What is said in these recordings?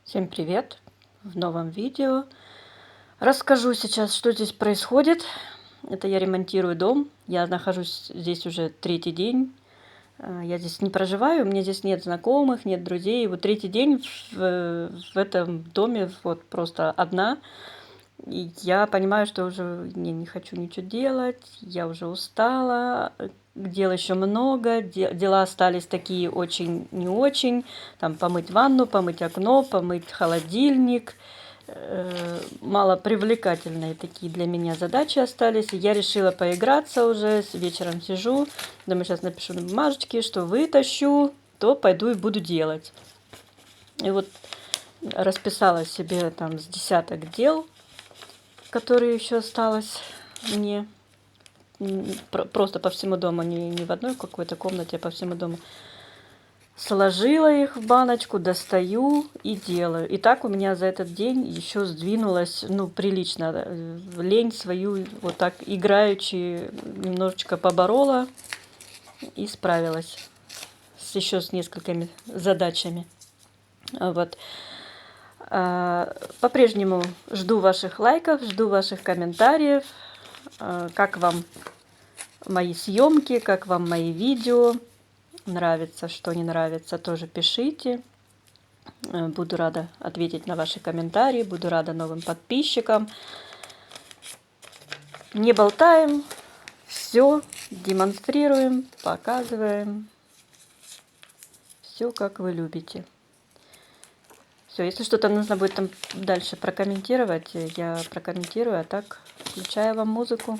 Всем привет! В новом видео расскажу сейчас, что здесь происходит. Это я ремонтирую дом. Я нахожусь здесь уже третий день. Я здесь не проживаю, у меня здесь нет знакомых, нет друзей. Вот третий день в этом доме вот просто одна. И я понимаю, что уже не хочу ничего делать, я уже устала. Дел еще много, дела остались такие очень не очень. Там помыть ванну, помыть окно, помыть холодильник. Малопривлекательные такие для меня задачи остались. И я решила поиграться уже. Вечером сижу, думаю, сейчас напишу на бумажечке, что вытащу, то пойду и буду делать. И вот расписала себе там с десяток дел, которые еще осталось мне. Просто по всему дому, не в одной какой-то комнате, а по всему дому. Сложила их в баночку, достаю и делаю. И так у меня за этот день еще сдвинулась, прилично. Лень свою вот так играючи немножечко поборола и справилась еще с несколькими задачами. Вот. По-прежнему жду ваших лайков, жду ваших комментариев. Как вам мои съемки, как вам мои видео. Нравится, что не нравится, тоже пишите. Буду рада ответить на ваши комментарии, буду рада новым подписчикам. Не болтаем, все демонстрируем, показываем. Все, как вы любите. Все, если что-то нужно будет там дальше прокомментировать, я прокомментирую, а так включаю вам музыку.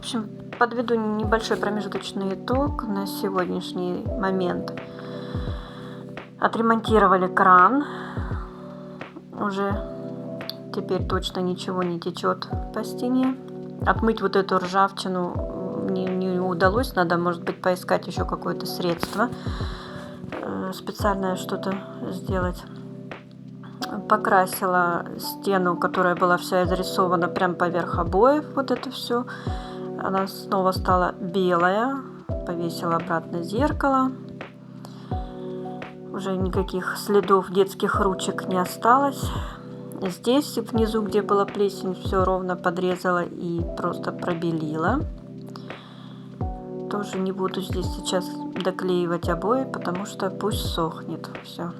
общем, подведу небольшой промежуточный итог на сегодняшний момент. Отремонтировали кран. Уже теперь точно ничего не течет по стене. Отмыть вот эту ржавчину не удалось. Надо, может быть, поискать еще какое-то средство. Специальное что-то сделать. Покрасила стену, которая была вся изрисована прям поверх обоев. Вот это все. Она снова стала белая. Повесила обратно зеркало. Уже никаких следов детских ручек не осталось. Здесь внизу, где была плесень, все ровно подрезала и просто пробелила. Тоже не буду здесь сейчас доклеивать обои, потому что пусть сохнет. Все.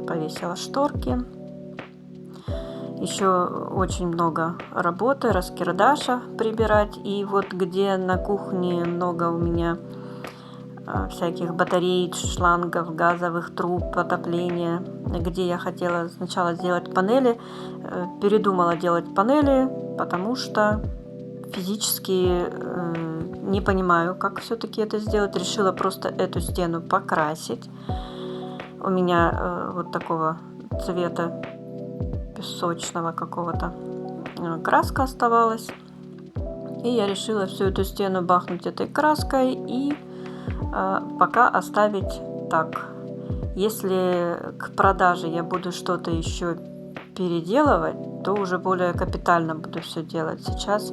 Повесила шторки. Еще очень много работы, раскирдаша прибирать. И вот где на кухне много у меня всяких батарей, шлангов, газовых труб, отопления, где я хотела сначала сделать панели, передумала делать панели, потому что физически не понимаю, как все-таки это сделать. Решила просто эту стену покрасить. У меня вот такого цвета песочного какого-то краска оставалась. И я решила всю эту стену бахнуть этой краской и пока оставить так. Если к продаже я буду что-то еще переделывать, то уже более капитально буду все делать. Сейчас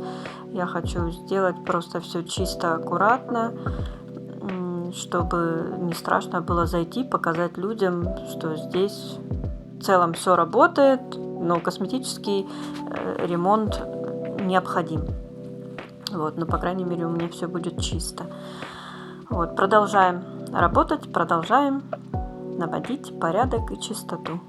я хочу сделать просто все чисто, аккуратно, чтобы не страшно было зайти, показать людям, что здесь в целом все работает, но косметический ремонт необходим. Вот, но, по крайней мере, у меня все будет чисто. Вот, продолжаем работать, продолжаем наводить порядок и чистоту.